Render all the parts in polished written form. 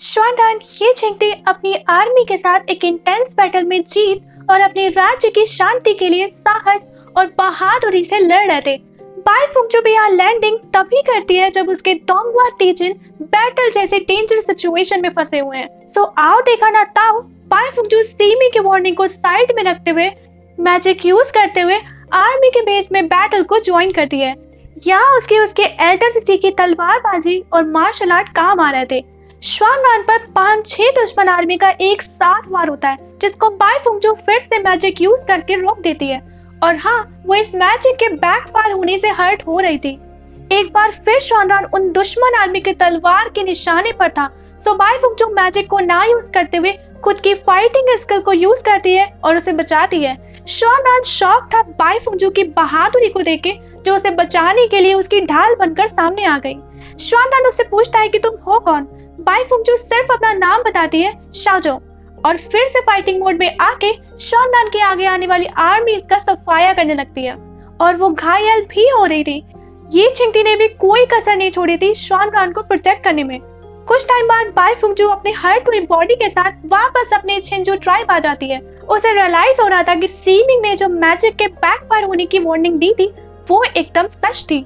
श्वानदान ये चिंटी अपनी आर्मी के साथ एक इंटेंस बैटल में जीत और अपने राज्य की शांति के लिए साहस और बहादुरी से लड़ रहे थे। बाई फुंगचू भी यहाँ लैंडिंग तभी करती है जब उसके डोंगवा टीजन बैटल जैसे डेंजर सिचुएशन में फंसे हुए हैं। सो आओ देखा ना ताओ बाई फुंगचू सीमी की वार्निंग को साइड में रखते हुए मैजिक यूज करते हुए आर्मी के बेस में बैटल को ज्वाइन करती है। यहाँ उसके एल्डर से सीखी तलवारबाजी और मार्शल आर्ट काम आ रहे थे। श्वानदान पर 5-6 दुश्मन आर्मी का एक साथ वार होता है जिसको बाई फुंगचू फिर से मैजिक यूज करके रोक देती है। और हाँ, वो इस मैजिक के बैकफायर होने से हर्ट हो रही थी। एक बार फिर श्वानदान उन दुश्मन आर्मी के तलवार के निशाने पर था। सो बाई फुंगचू मैजिक को ना यूज करते हुए खुद की फाइटिंग स्किल को यूज करती है और उसे बचाती है। श्वानदान शॉक था बाई फुंगचू की बहादुरी को देखे जो उसे बचाने के लिए उसकी ढाल बनकर सामने आ गई। श्वानदान उससे पूछता है कि तुम हो कौन। बाई फुंगचू सिर्फ अपना नाम बताती है, शाओजो, और फिर से फाइटिंग मोड में आके श्वानदान के आगे आने वाली आर्मी का सफाया करने लगती है और वो घायल भी हो रही थी। ये चिंटी ने भी कोई कसर नहीं छोड़ी थी श्वानदान को प्रोटेक्ट करने में। कुछ टाइम बाद बाई फुंगचू अपने हर्ट हुई बॉडी के साथ वापस अपने छिंजू ट्राइब आ जाती है। उसे रियलाइज हो रहा था कि सीमिंग ने जो मैजिक के बैकफायर होने की वार्निंग दी थी वो एकदम सच थी,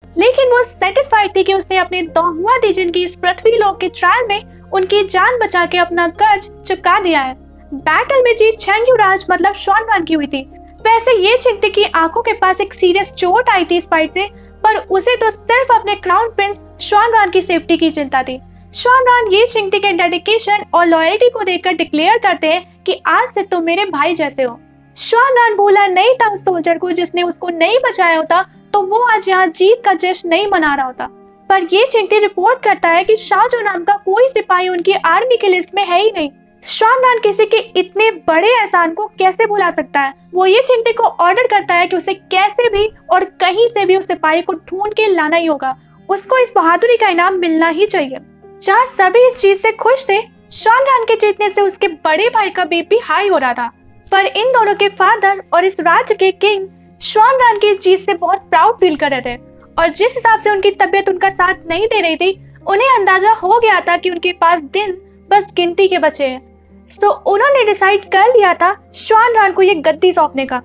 लेकिन वो सेटिस्फाइड थी कि उसने अपने दोंगवा रीजन की इस पृथ्वी लोक के ट्रायल में उनकी जान बचा के अपना कर्ज चुका दिया है। बैटल में जीत छेंग युराज मतलब श्वानदान की हुई थी। वैसे ये चिंटी की आंखों के पास एक सीरियस चोट आई थी इस फाइट से, पर उसे तो सिर्फ अपने क्राउन प्रिंस श्वानदान की सेफ्टी की चिंता थी। श्वानदान ये चिंटी के डेडिकेशन और लॉयल्टी को देखकर डिक्लेयर करते हैं कि आज से तुम मेरे भाई जैसे हो। श्वानदान बोला नहीं था उस सोल्जर को जिसने उसको नहीं बचाया होता तो वो आज यहाँ जीत का जश्न नहीं मना रहा होता। पर ये चिंटी रिपोर्ट करता है कि शाओजो नाम का कोई सिपाही उनकी आर्मी की लिस्ट में है ही नहीं। श्वानदान किसी के इतने बड़े एहसान को कैसे भुला सकता है। वो ये चिंटी को ऑर्डर करता है कि उसे कैसे भी और कहीं से भी उस सिपाही को ढूंढ के लाना ही होगा। उसको इस बहादुरी का इनाम मिलना ही चाहिए। जहाँ सभी इस चीज से खुश थे, श्वानदान के जीतने से उसके बड़े भाई का बीपी हाई हो रहा था। पर इन दोनों के फादर और इस राज्य के किंग श्वानदान की इस चीज से बहुत प्राउड फील कर रहे थे और जिस हिसाब से उनकी तबीयत उनका साथ नहीं दे रही थी, उन्हें अंदाजा हो गया था कि उनके पास दिन बस गिनती के बचे हैं। सो उन्होंने डिसाइड कर लिया था श्वानदान को ये गद्दी सौंपने का।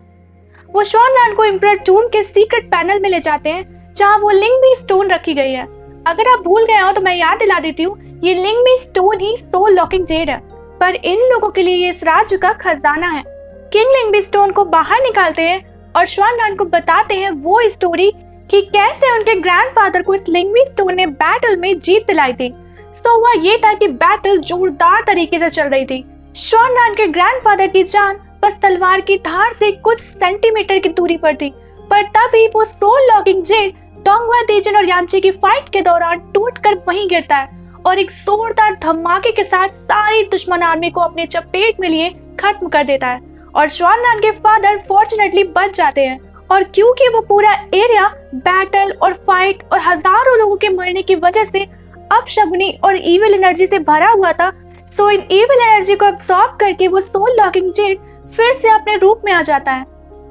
वो श्वानदान को एम्परर टूम के सीक्रेट पैनल में ले जाते हैं जहाँ वो लिंगबी स्टोन रखी गई है। अगर आप भूल गए हो तो मैं याद दिला देती हूँ, ये लिंगबी स्टोन ही सोल लॉकिंग जेड है, पर इन लोगों के लिए ये इस राज्य का खजाना है। किंग लिंगबी स्टोन को बाहर निकालते हैं और श्वानदान को बताते हैं वो स्टोरी कि कैसे उनके ग्रैंडफादर को इस लिंगबी स्टोन ने बैटल में जीत दिलाई थी। सो हुआ ये था कि बैटल जोरदार तरीके से चल रही थी। श्वानदान के ग्रैंडफादर की जान बस तलवार की धार से कुछ सेंटीमीटर की दूरी पर थी, पर तभी वो सोल लॉकिंग जेड डोंगवा रीजन और यांची की फाइट के दौरान टूटकर वहीं गिरता है और एक जोरदार धमाके के साथ सारी दुश्मन आर्मी को अपने चपेट में लिए खत्म कर देता है और श्वानदान के फादर फॉर्चुनेटली बच जाते हैं। और क्योंकि वो पूरा एरिया बैटल और फाइट और हजारों लोगों के मरने की वजह से अपशगुनी और इविल एनर्जी से भरा हुआ था, सो इन इविल एनर्जी को अब्सॉर्ब करके वो सोल लॉकिंग जेड फिर से अपने रूप में आ जाता है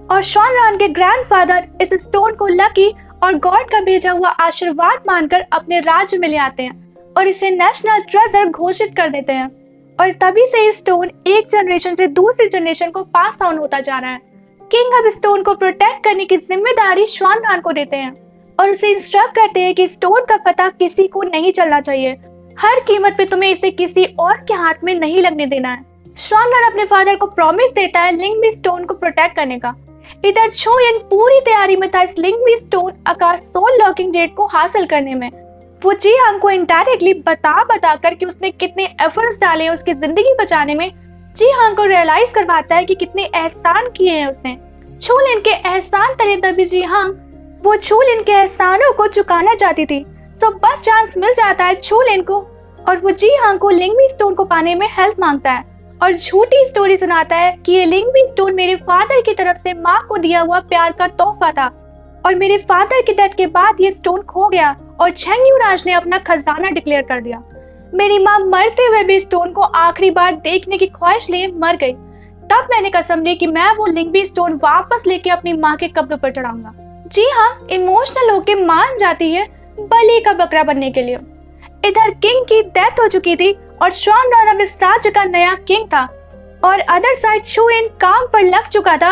और श्वानदान के ग्रैंडफादर इस स्टोन को लकी और गॉड का भेजा हुआ आशीर्वाद मानकर अपने राज्य में ले आते हैं और इसे नेशनल ट्रेजर घोषित कर देते हैं। और तभी से इस स्टोन एक जनरेशन से दूसरी जनरेशन को पास ऑन होता जा रहा है। किंग अब स्टोन को प्रोटेक्ट करने की जिम्मेदारी श्वानदान को देते हैं और उसे इंस्ट्रक्ट करते हैं कि स्टोन का पता किसी को नहीं चलना चाहिए। हर कीमत पे तुम्हें इसे किसी और के हाथ में नहीं लगने देना है। श्वानदान अपने फादर को प्रॉमिस देता है लिंगबी स्टोन को प्रोटेक्ट करने का। इधर छुयन पूरी तैयारी में था इस लिंगबी स्टोन आकाश सोल लॉकिंग जेड को हासिल करने में। वो जी हमको इनडायरेक्टली बता कर कि उसने कितने एफर्ट्स डाले उसकी जिंदगी बचाने में, जी हाँ को रियलाइज करवाता है कि कितने एहसान किए हैं उसने। छूलिन के एहसान तले तभी जी हाँ वो छूलिन के एहसानों को चुकाना चाहती थी। सो बस चांस मिल जाता है छूलिन को और वो जी हाँ को लिंगबी स्टोन को पाने में हेल्प मांगता है और झूठी स्टोरी सुनाता है कि ये लिंगबी स्टोन मेरे फादर की तरफ से माँ को दिया हुआ प्यार का तोहफा था और मेरे फादर की डेथ के बाद ये स्टोन खो गया और छेंग युराज ने अपना खजाना डिक्लेयर कर दिया। मेरी माँ मरते हुए भी स्टोन को आखिरी बार देखने की ख्वाहिश लिए मर गई। तब मैंने कसम ली कि मैं वो लिंगबी स्टोन वापस लेके अपनी माँ के कब्र पर चढ़ाऊंगा। जी हाँ, इमोशनल होके मान जाती है बलि का बकरा बनने के लिए। इधर किंग की डेथ हो चुकी थी और श्वानरान अब इस राज्य का नया किंग था और अदर साइड छुएन काम पर लग चुका था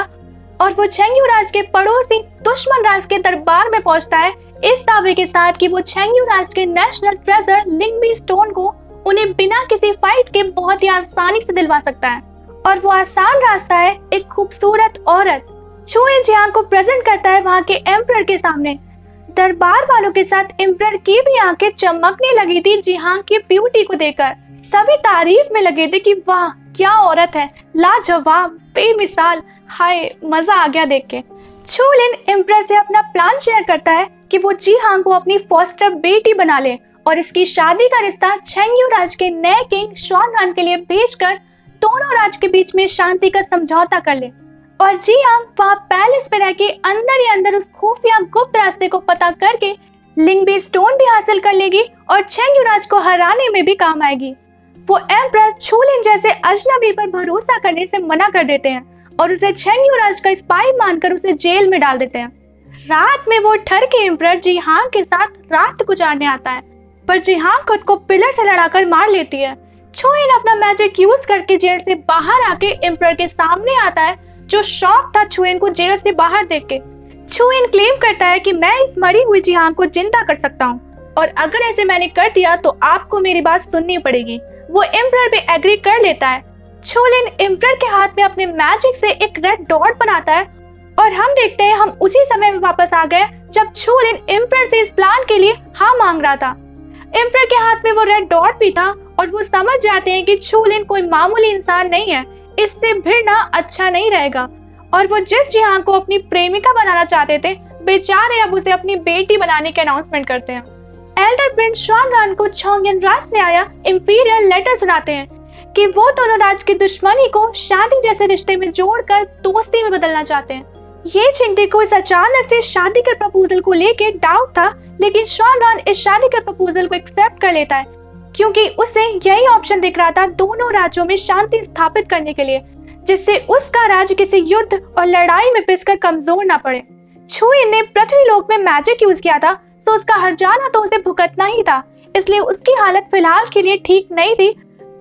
और वो छेंगयू राज के पड़ोसी दुश्मन राज के दरबार में पहुंचता है इस दावे के साथ कि वो छेंगयू राज के नेशनल ट्रेजर लिंगबी स्टोन को उन्हें बिना किसी फाइट के बहुत ही आसानी से दिलवा सकता है और वो आसान रास्ता है एक खूबसूरत औरत। छुएन जियांग को प्रेजेंट करता है वहाँ के एम्परर के सामने। दरबार वालों के साथ एम्परर की भी आंखें चमकने लगी थी जियांग की ब्यूटी को देखकर। सभी तारीफ में लगे थे कि वाह क्या औरत है, लाजवाब, बेमिसाल, हाय मजा आ गया देख के। छुलिन एम्परर से अपना प्लान शेयर करता है कि वो जियांग को अपनी फॉस्टर बेटी बना ले और इसकी शादी का रिश्ता छेंगयू राज के नए किंग श्वानरान के लिए भेजकर दोनों राज्य के बीच में शांति का समझौता कर ले। और जियांग वहाँ पैलेस में रह के अंदर ही अंदर उस खुफिया गुप्त रास्ते को पता करके लिंगबी स्टोन भी हासिल कर लेगी और छेंगयू राज को हराने में भी काम आएगी। वो एम्परर छुलिन जैसे अजनबी पर भरोसा करने से मना कर देते हैं और उसे छेंगयू राज का स्पाई मानकर उसे जेल में डाल देते हैं। रात में वो ठर के एम्परर जियांग के साथ रात गुजारने आता है पर जियांग खुद को पिलर से लड़ाकर मार लेती है। छुएन अपना मैजिक यूज करके जेल से बाहर आके एम्परर के सामने आता है जो शॉक था छुएन को जेल से बाहर देख के। छुएन क्लेम करता है कि मैं इस मरी हुई जियांग को जिंदा कर सकता हूँ और अगर ऐसे मैंने कर दिया तो आपको मेरी बात सुननी पड़ेगी। वो एम्परर भी एग्री कर लेता है। छुलिन एम्परर के हाथ में अपने मैजिक से एक रेड डॉट बनाता है और हम देखते हैं हम उसी समय में वापस आ गए जब छुलिन एम्परर से इस प्लान के लिए हाँ मांग रहा था। एम्परर के हाथ में वो रेड डॉट भी था और वो समझ जाते हैं कि छुलिन कोई मामूली इंसान नहीं है, इससे भिड़ना अच्छा नहीं रहेगा और वो जिस जियांग को अपनी प्रेमिका बनाना चाहते थे बेचारे अब उसे अपनी बेटी बनाने के अनाउंसमेंट करते हैं। एल्डर प्रिंस श्वानरान को छोंगयन राज से आया इंपीरियल लेटर सुनाते हैं कि वो दोनों राज्य की दुश्मनी को शादी जैसे रिश्ते में जोड़कर दोस्ती में बदलना चाहते हैं। ये चिंटी को इस अचानक से शादी के प्रपोजल को लेके डाउट था लेकिन श्वानरान इस शादी के प्रपोजल को एक्सेप्ट कर लेता है क्योंकि उसे यही ऑप्शन दिख रहा था दोनों राज्यों में शांति स्थापित करने के लिए जिससे उसका राज्य किसी युद्ध और लड़ाई में पिसकर कमजोर ना पड़े। छुएन ने पृथ्वी लोक में मैजिक यूज किया था सो उसका हर जाना तो उसे भुगतना ही था, इसलिए उसकी हालत फिलहाल के लिए ठीक नहीं थी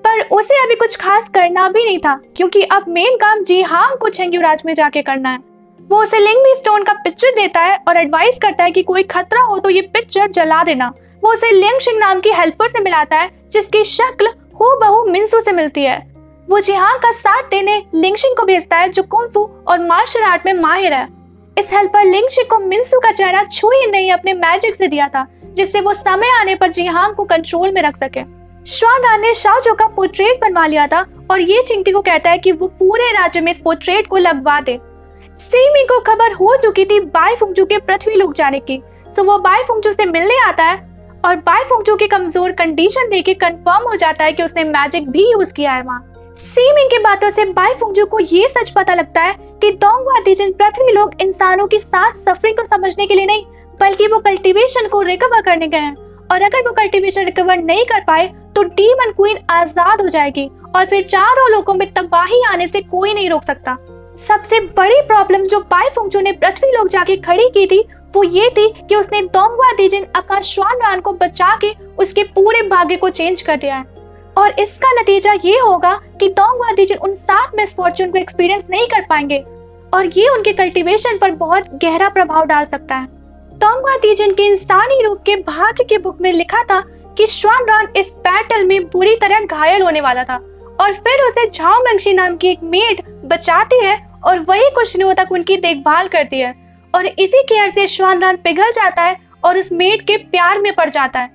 पर उसे अभी कुछ खास करना भी नहीं था क्योंकि अब मेन काम जियांग को छेंगयू राज में जाके करना है। वो उसे लिंगबी स्टोन का पिक्चर देता है और एडवाइस करता है कि कोई खतरा हो तो ये पिक्चर जला देना। वो उसे लिंगशिंग नाम की हेल्पर से मिलाता है जिसकी शक्ल हूबहू मिंसू से मिलती है। वो जियांग का साथ देने लिंगशिंग को भेजता है जो कुंफू और मार्शल आर्ट में माहिर है। इस हेल्पर लिंगशिंग को मिंसू का चेहरा छुएन ने अपने मैजिक से दिया था जिससे वो समय आने पर जियांग को कंट्रोल में रख सके। श्वानरान ने शाओजो का पोर्ट्रेट बनवा लिया था और ये चिंटी को कहता है कि वो पूरे राज्य में इस पोर्ट्रेट को लगवा दे। सीमी को खबर हो चुकी थी बाई फुंगजू के पृथ्वी लोक जाने की सो वो बाई फुंगजू से मिलने आता है और बाई फुंगजू की कमजोर कंडीशन देके कंफर्म हो जाता है कि उसने मैजिक भी यूज किया है वहाँ। सीमिंग की बातों से बाई फुंगजू को ये सच पता लगता है कि दोंगवा दीजिन पृथ्वी लोग इंसानों की सांस सफरिंग को समझने के लिए नहीं बल्कि वो कल्टीवेशन को रिकवर करने गए हैं और अगर वो कल्टीवेशन रिकवर नहीं कर पाए तो डीमन क्वीन आजाद हो जाएगी और फिर चारों लोगों में तबाही आने से कोई नहीं रोक सकता। सबसे बड़ी प्रॉब्लम जो बाई फुंगजू ने पृथ्वी लोग जाके खड़ी की थी वो ये थी कि उसने दोंगवा दीजिन आकाश श्वानरान को बचा के उसके पूरे भाग्य को चेंज कर दिया है और इसका नतीजा ये होगा कि दोंगवा दीजिन उन 7 मिसफॉर्चून को एक्सपीरियंस नहीं कर पाएंगे और ये उनके कल्टीवेशन पर बहुत गहरा प्रभाव डाल सकता है। दोंगवा दीजिन के इंसानी रूप के भाग्य की बुक में लिखा था कि श्वानरान इस बैटल में बुरी तरह घायल होने वाला था और फिर उसे झाओ मंगशी नाम की एक मेड बचाती है और वही कुछ दिनों तक उनकी देखभाल करती है और इसी केयर से श्वानरान पिघल जाता है और उस मेड के प्यार में पड़ जाता है।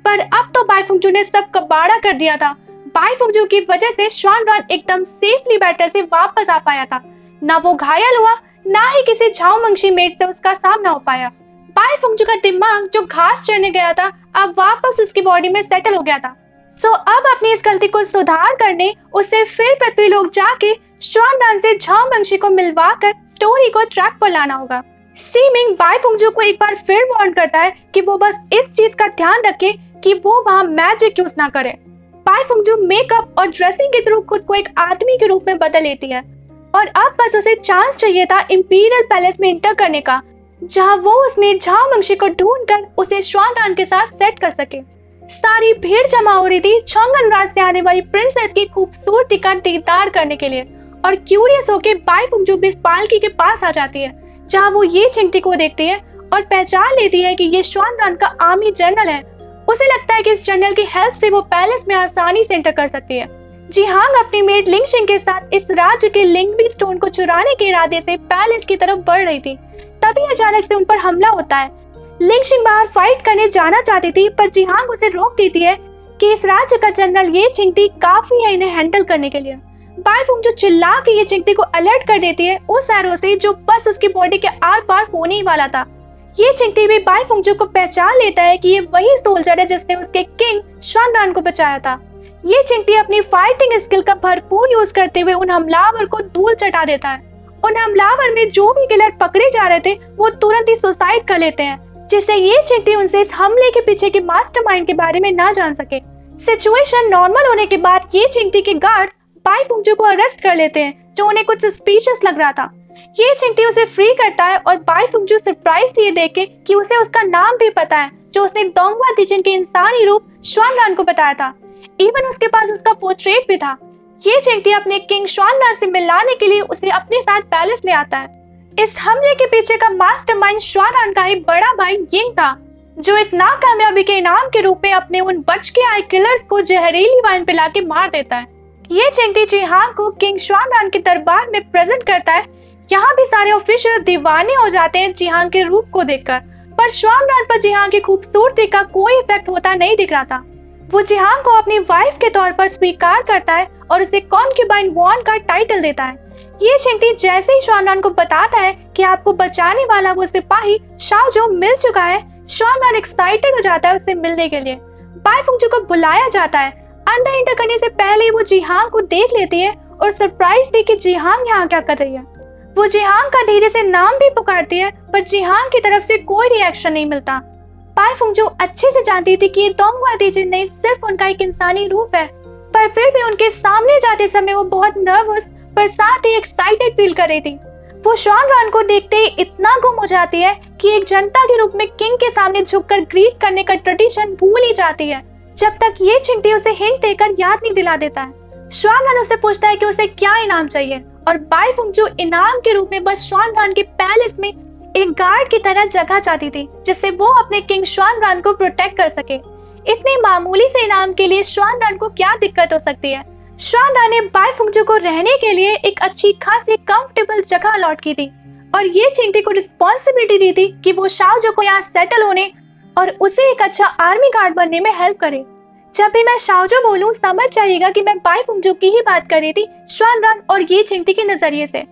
पर अब तो बाई फुंगजू ने सब कबाड़ा कर दिया था। बाई फुंगजू की वजह से श्वानरान एकदम सेफली बैटल से वापस आ पाया था, ना वो घायल हुआ ना ही किसी झाओ मंगशी मेड से उसका सामना हो पाया। बाई फुंगजू का दिमाग जो घास चढ़ने गया था अब वापस उसकी बॉडी में सेटल हो गया था। सो अब अपनी इस गलती को सुधार करने उसे फिर पृथ्वी लोग जाके श्वानरान से झाओ मंगशी को मिलवाकर स्टोरी को ट्रैक पर लाना होगा। सीमिंग बाई फुंगजू को एक बार फिर वार्न करता है कि वो बस इस चीज का ध्यान रखे कि वो वहाँ मैजिक यूज ना करे। बाई फुंगजू मेकअप और ड्रेसिंग के थ्रू खुद को एक आदमी के रूप में बदल लेती है और अब बस उसे चांस चाहिए था इंपीरियल पैलेस में इंटर करने का जहाँ वो उसमें झाओ मंगशी को ढूंढकर उसे श्वानरान के साथ सेट कर सके। सारी भीड़ जमा हो रही थी चोंगन राज से आने वाली प्रिंसेस की खूबसूरती का दीदार करने के लिए, और क्यूरियस होके बाई फुंगजू भी इस पालकी के पास आ जाती है, जहाँ वो ये चिंगटी को देखती है और पहचान लेती है कि ये श्वानरान का आर्मी जनरल है। उसे लगता है कि इस जनरल की हेल्प से वो पैलेस में आसानी से एंटर कर सकती है। जिहांग अपनी मेड लिंगशिंग के साथ इस राज्य के लिंगबी स्टोन को चुराने के इरादे से पैलेस की तरफ बढ़ रही थी। तभी अचानक से उन पर हमला होता है। लिंगशिंग बाहर फाइट करने जाना चाहती थी, पर जिहांग उसे रोक देती है कि इस राज्य का जनरल ये चिंगटी काफी है इन्हें हैंडल करने के लिए। बाई फुंगजू चिल्ला के ये चिंगटी को अलर्ट कर देती है उस एरो से जो बस उसकी बॉडी के आर पार होने ही वाला था। ये चिंगटी भी बाई फुंगजू को पहचान लेता है कि ये वही सोल्जर है जिसने उसके किंग श्वानरान को बचाया था। ये चिंगटी अपनी फाइटिंग स्किल का भरपूर यूज करते हुए उन हमलावर को धूल चटा देता है। उन हमलावर में जो भी किलर पकड़े जा रहे थे वो तुरंत ही सुसाइड कर लेते हैं, जिससे ये चिंगटी उनसे इस हमले के पीछे के मास्टरमाइंड के बारे में ना जान सके। सिचुएशन नॉर्मल होने के बाद ये चिंगटी के गार्ड्स बाई फुंगजू को अरेस्ट कर लेते हैं, जो उन्हें कुछ सस्पिशियस लग रहा था। ये चिंगटी उसे फ्री करता है और बाई फुंगजू सरप्राइज थी ये देख के कि उसे उसका नाम भी पता है, जो उसने दोंगवा दिजिन के इंसानी रूप श्वानरान को बताया था। इवन उसके पास उसका पोर्ट्रेट भी था। ये चिंगटी अपने किंग श्वानरान से मिलाने के लिए उसे अपने साथ पैलेस ले आता है। इस हमले के पीछे का मास्टरमाइंड श्वानरान का ही बड़ा भाई यिंग था, जो इस नाकामयाबी के इनाम के रूप में अपने उन बच के आए किलर्स को जहरीली वाइन पिला के मार देता है। ये चिंगटी जिहांग को किंग श्वानरान के दरबार में प्रेजेंट करता है। यहाँ भी सारे ऑफिशियल दीवाने हो जाते हैं जिहांग के रूप को देखकर, पर श्वानरान पर जिहांग की खूबसूरती का कोई इफेक्ट होता नहीं दिख रहा था। वो जिहांग को अपनी वाइफ के तौर पर स्वीकार करता है और उसे कॉन्क्यूबाइन वॉन का टाइटल देता है। ये चिंगटी जैसे ही श्वानरान को बताता है कि आपको बचाने वाला वो सिपाही शाओजो मिल चुका है, श्वानरान एक्साइटेड हो जाता है उससे मिलने के लिए। बाई फुंगजू को बुलाया जाता है। अंदर एंटर करने से पहले वो जिहांग को देख लेती है और सरप्राइज दी कि जिहांग यहाँ क्या कर रही है। वो जिहांग का धीरे से नाम भी पुकारती है, पर जिहांग की तरफ से कोई रिएक्शन नहीं मिलता। बाई फुंगजू अच्छे से जानती थी कि ये दोंगवा दिजिन नहीं सिर्फ उनका एक इंसानी रूप है, पर फिर भी उनके सामने जाते समय वो बहुत नर्वस पर साथ ही एक्साइटेड फील कर रही थी। वो श्वानरान को देखते ही इतना गुम हो जाती है कि एक जनता के रूप में किंग के सामने झुककर ग्रीट करने का ट्रेडिशन भूल ही जाती है, जब तक ये चिंगटी उसे हिंट देकर याद नहीं दिला देता है। श्वानरान उससे पूछता है कि उसे क्या इनाम चाहिए, और बाई फुंगजू इनाम के रूप में बस श्वानरान के पैलेस में एक गार्ड की तरह जगह चाहती थी, जिससे वो अपने किंग श्वानरान को प्रोटेक्ट कर सके। इतने मामूली से इनाम के लिए श्वानरान को क्या दिक्कत हो सकती है। श्वानरान ने बाई फुंगजू को रहने के लिए एक अच्छी खासी कंफर्टेबल जगह अलॉट की थी, और ये चिंगटी को रिस्पॉन्सिबिलिटी दी थी कि वो शाओजो को यहाँ सेटल होने और उसे एक अच्छा आर्मी गार्ड बनने में हेल्प करे। जब भी मैं शाओजो बोलूं समझ जाइएगा कि मैं बाई फुंगजू की ही बात कर रही थी, श्वानरान और ये चिंगटी के नजरिए से।